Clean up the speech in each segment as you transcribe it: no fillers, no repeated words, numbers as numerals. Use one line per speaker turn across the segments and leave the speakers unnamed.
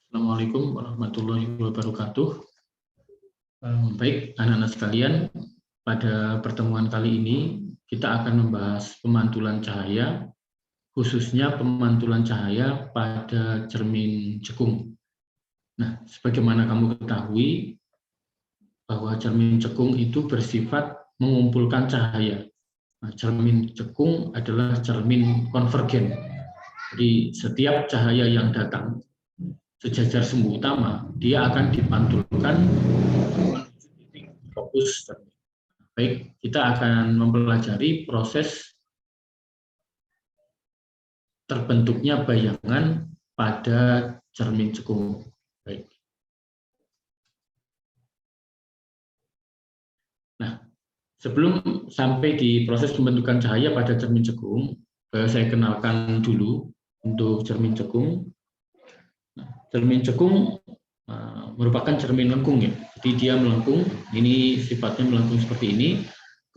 Assalamualaikum warahmatullahi wabarakatuh. Baik, anak-anak sekalian, pada pertemuan kali ini kita akan membahas pemantulan cahaya, khususnya pemantulan cahaya pada cermin cekung. Nah, sebagaimana kamu ketahui bahwa cermin cekung itu bersifat mengumpulkan cahaya. Nah, cermin cekung adalah cermin konvergen. Jadi setiap cahaya yang datang sejajar sumbu utama, dia akan dipantulkan titik fokus. Baik, kita akan mempelajari proses terbentuknya bayangan pada cermin cekung. Baik. Nah, sebelum sampai di proses pembentukan cahaya pada cermin cekung, saya kenalkan dulu untuk cermin cekung. Cermin cekung merupakan cermin lengkung ya. Jadi dia melengkung, ini sifatnya melengkung seperti ini.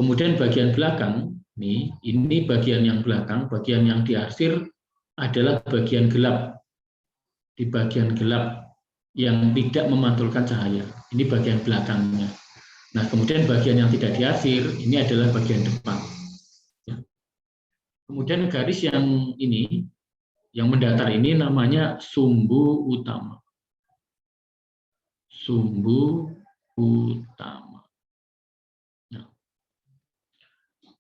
Kemudian bagian belakang, ini bagian yang belakang, bagian yang diarsir adalah bagian gelap. Di bagian gelap yang tidak memantulkan cahaya. Ini bagian belakangnya. Nah, kemudian bagian yang tidak diarsir, ini adalah bagian depan. Kemudian garis yang ini, yang mendatar ini namanya sumbu utama. Sumbu utama. Nah,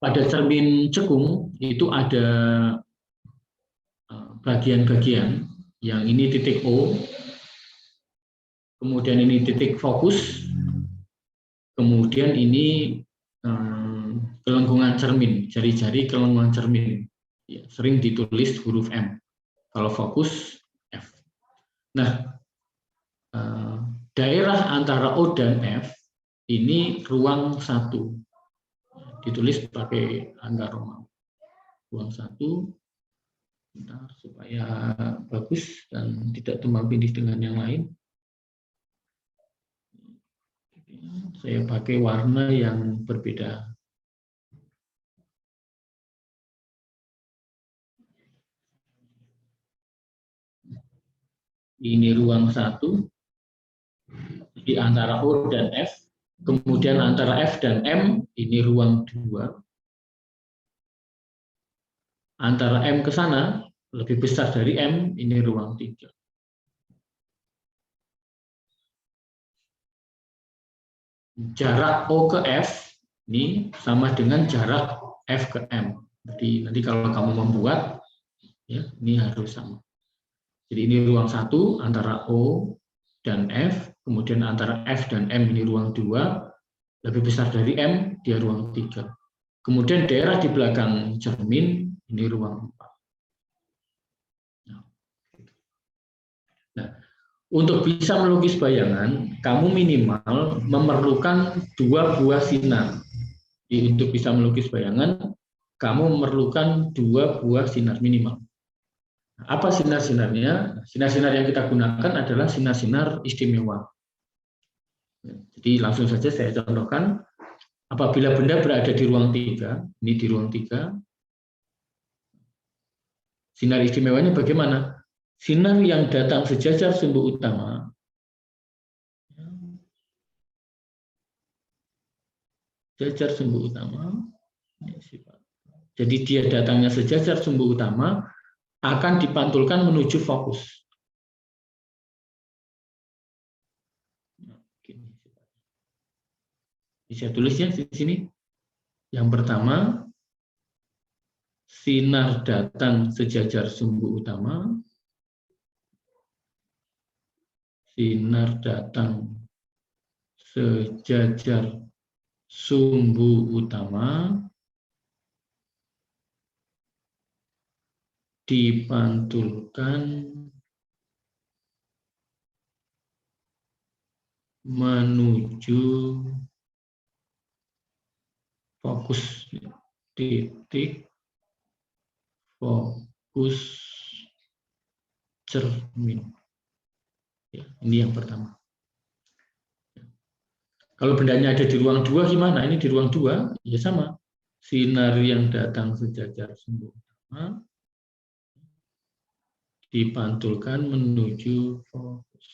pada cermin cekung itu ada bagian-bagian, yang ini titik O, kemudian ini titik fokus, kemudian ini kelengkungan cermin, jari-jari kelengkungan cermin, ya, sering ditulis huruf M. Kalau fokus F. Nah, daerah antara O dan F ini ruang 1. Ditulis pakai angka Romawi. Ruang 1, bentar, supaya bagus dan tidak tumpang tindih dengan yang lain. Saya pakai warna yang berbeda. Ini ruang 1, di antara O dan F. Kemudian antara F dan M, ini ruang 2. Antara M ke sana, lebih besar dari M, ini ruang 3. Jarak O ke F, ini sama dengan jarak F ke M. Jadi nanti kalau kamu membuat, ya, ini harus sama. Jadi ini ruang 1 antara O dan F, kemudian antara F dan M ini ruang 2, lebih besar dari M, dia ruang 3. Kemudian daerah di belakang cermin, ini ruang 4. Nah, untuk bisa melukis bayangan, kamu minimal memerlukan 2 buah sinar. Jadi untuk bisa melukis bayangan, kamu memerlukan 2 buah sinar minimal. Apa sinar-sinarnya? Sinar-sinar yang kita gunakan adalah sinar-sinar istimewa. Jadi langsung saja saya contohkan, apabila benda berada di ruang 3, ini di ruang 3, sinar istimewanya bagaimana? Sinar yang datang sejajar sumbu utama, sejajar sumbu utama, jadi dia datangnya sejajar sumbu utama, akan dipantulkan menuju fokus. Bisa tulis ya di sini. Yang pertama, sinar datang sejajar sumbu utama. Sinar datang sejajar sumbu utama, dipantulkan menuju fokus, titik fokus cermin. Ya, ini yang pertama. Kalau bendanya ada di ruang 2 gimana? Ini di ruang 2, ya sama. Sinar yang datang sejajar sumbu utama dipantulkan menuju fokus.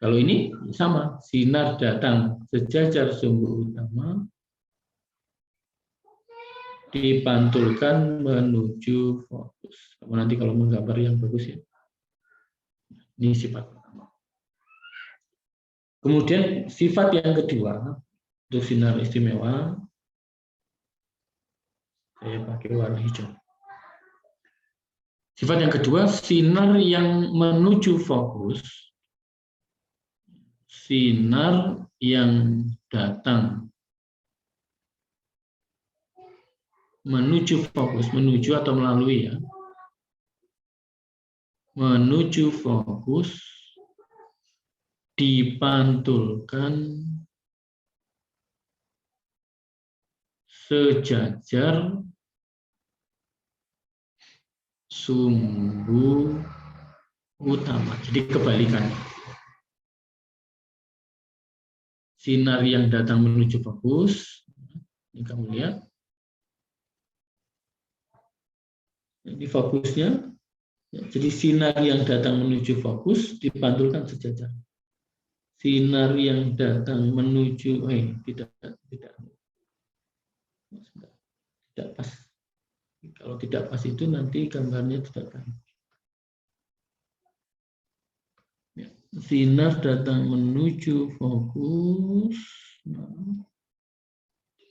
Kalau ini sama, sinar datang sejajar sumbu utama, dipantulkan menuju fokus. Kamu nanti kalau menggambar yang bagus ya. Ini sifat pertama. Kemudian sifat yang kedua, untuk sinar istimewa, saya pakai warna hijau. Sifat yang kedua, sinar yang menuju fokus, sinar yang datang menuju fokus, menuju atau melalui ya, menuju fokus, dipantulkan sejajar sumbu utama. Jadi kebalikan. Sinar yang datang menuju fokus, ini kamu lihat. Ini fokusnya. Jadi sinar yang datang menuju fokus dipantulkan sejajar. Sinar yang datang menuju, tidak pas. Kalau tidak pas itu nanti gambarnya tidak baik. Sinar datang menuju fokus. Nah,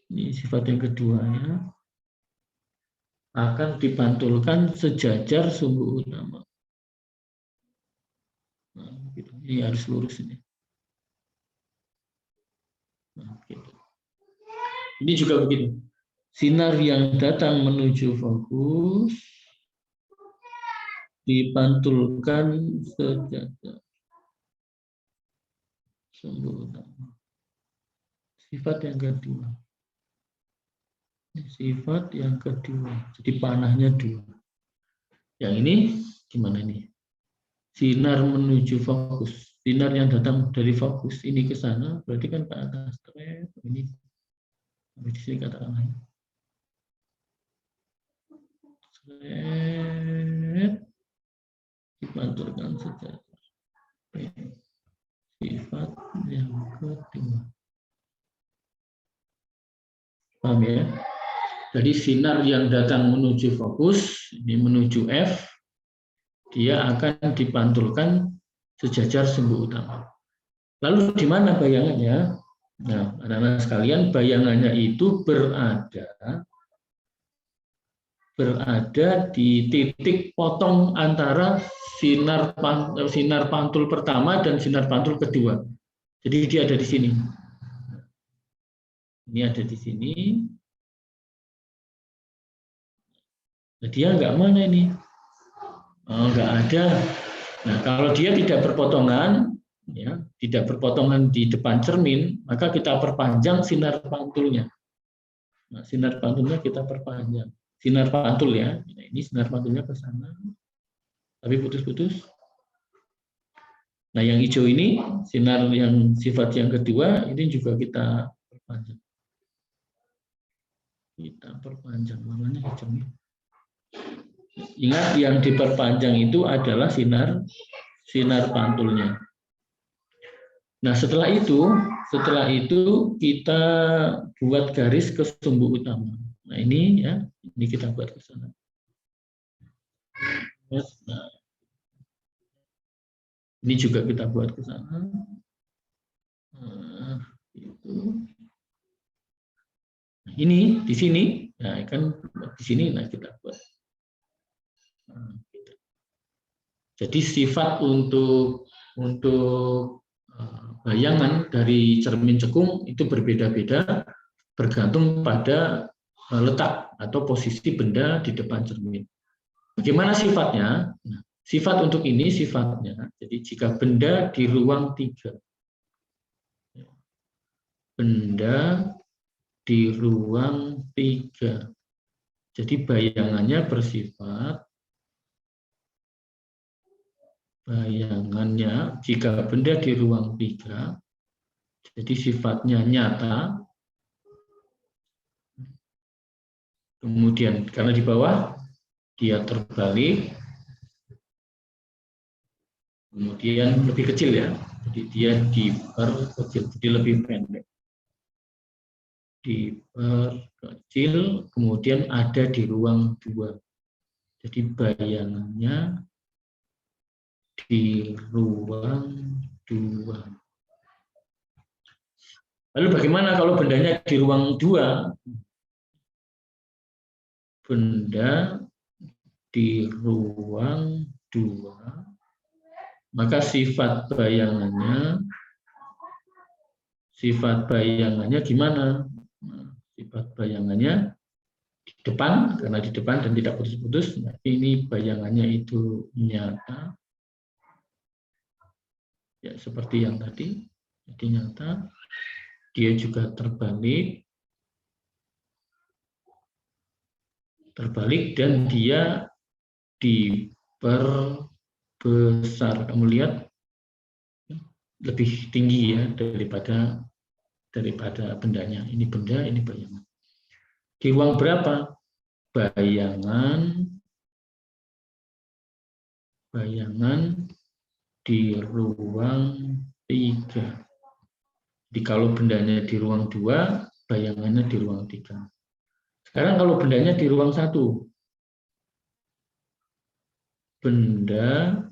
ini sifat yang kedua ya. Akan dipantulkan sejajar sumbu utama. Nah, gitu. Ini harus lurus ini. Nah, gitu. Ini juga begitu. Sinar yang datang menuju fokus dipantulkan sejajar sumbu utama. Sifat yang kedua. Sifat yang kedua. Jadi panahnya dua. Yang ini gimana nih? Sinar menuju fokus. Sinar yang datang dari fokus ini ke sana, berarti kan ke atas. Ini di sini katakanlah. Dipantulkan sejajar. Sifat yang kedua. Paham ya? Jadi sinar yang datang menuju fokus, ini menuju F, dia akan dipantulkan sejajar sumbu utama. Lalu di mana bayangannya? Nah, anak-anak sekalian, bayangannya itu berada di titik potong antara sinar pantul pertama dan sinar pantul kedua. Jadi dia ada di sini. Ini ada di sini. Nah, dia nggak mana ini? Oh, nggak ada. Nah, kalau dia tidak berpotongan, ya, tidak berpotongan di depan cermin, maka kita perpanjang sinar pantulnya. Nah, sinar pantulnya kita perpanjang. Sinar pantul ya. Nah, ini sinar pantulnya ke sana. Tapi putus-putus. Nah, yang hijau ini, sinar yang sifat yang kedua, ini juga kita perpanjang. Kita perpanjang, warnanya hijaunya. Ingat, yang diperpanjang itu adalah sinar pantulnya. Nah, setelah itu kita buat garis ke sumbu utama. Nah, ini ya, ini kita buat ke sana. Nah, ini juga kita buat ke sana. Nah, itu. Nah, ini di sini, nah kan di sini, nah kita buat. Nah, gitu. Jadi sifat untuk bayangan dari cermin cekung itu berbeda-beda bergantung pada letak atau posisi benda di depan cermin. Bagaimana sifatnya? Nah, sifat untuk ini sifatnya, jadi jika benda di ruang 3, benda di ruang 3, jadi bayangannya bersifat, jika benda di ruang 3, jadi sifatnya nyata, kemudian karena di bawah dia terbalik, kemudian lebih kecil ya, jadi dia diperkecil, jadi lebih pendek, diperkecil, kemudian ada di ruang 2. Jadi bayangannya di ruang 2. Lalu bagaimana kalau bendanya di ruang 2? Benda di ruang 2, maka sifat bayangannya gimana? Nah, sifat bayangannya di depan, karena di depan dan tidak putus-putus, nah ini bayangannya itu nyata, ya seperti yang tadi, jadi nyata. Dia juga terbalik dan dia diperbesar. Kamu lihat lebih tinggi ya daripada bendanya. Ini benda, ini bayangan. Di ruang berapa? Bayangan di ruang 3. Jadi kalau bendanya di ruang 2, bayangannya di ruang 3. Sekarang kalau bendanya di ruang 1, benda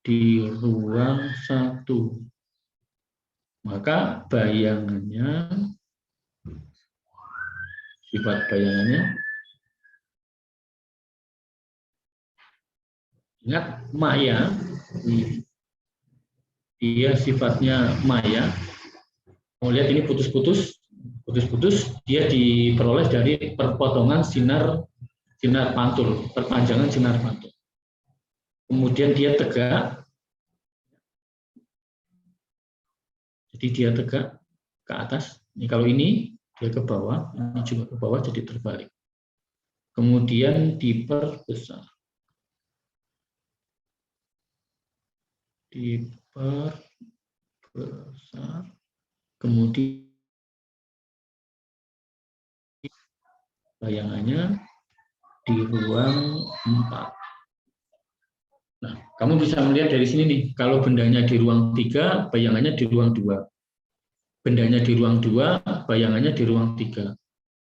di ruang 1, maka bayangannya, sifat bayangannya, ingat maya, dia sifatnya maya. Mau lihat ini putus-putus, dia diperoleh dari perpotongan sinar pantul, perpanjangan sinar pantul. Kemudian dia tegak, jadi dia tegak ke atas. Ini kalau ini dia ke bawah, ini juga ke bawah, jadi terbalik. Kemudian diperbesar, kemudian bayangannya di ruang 4. Nah, kamu bisa melihat dari sini nih, kalau bendanya di ruang 3, bayangannya di ruang 2. Bendanya di ruang 2, bayangannya di ruang 3.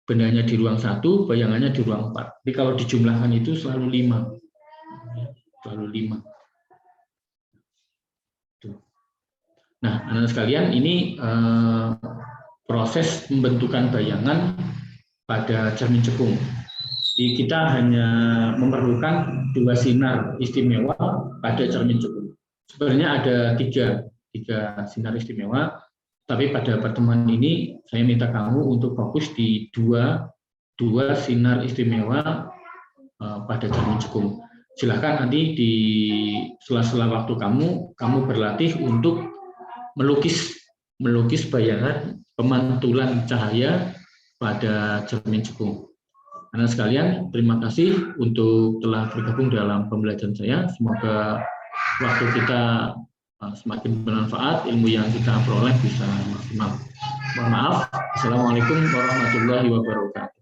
Bendanya di ruang 1, bayangannya di ruang 4. Jadi kalau dijumlahkan itu selalu 5. Selalu 5. Nah, anak-anak sekalian, ini proses pembentukan bayangan pada cermin cekung. Jadi kita hanya memerlukan 2 sinar istimewa pada cermin cekung. Sebenarnya ada tiga sinar istimewa, tapi pada pertemuan ini saya minta kamu untuk fokus di dua sinar istimewa pada cermin cekung. Silakan nanti di sela-sela waktu kamu berlatih untuk melukis bayangan pemantulan cahaya pada cermin cekung. Anak sekalian, terima kasih untuk telah bergabung dalam pembelajaran saya. Semoga waktu kita semakin bermanfaat, ilmu yang kita peroleh bisa maksimal. Mohon maaf. Assalamualaikum warahmatullahi wabarakatuh.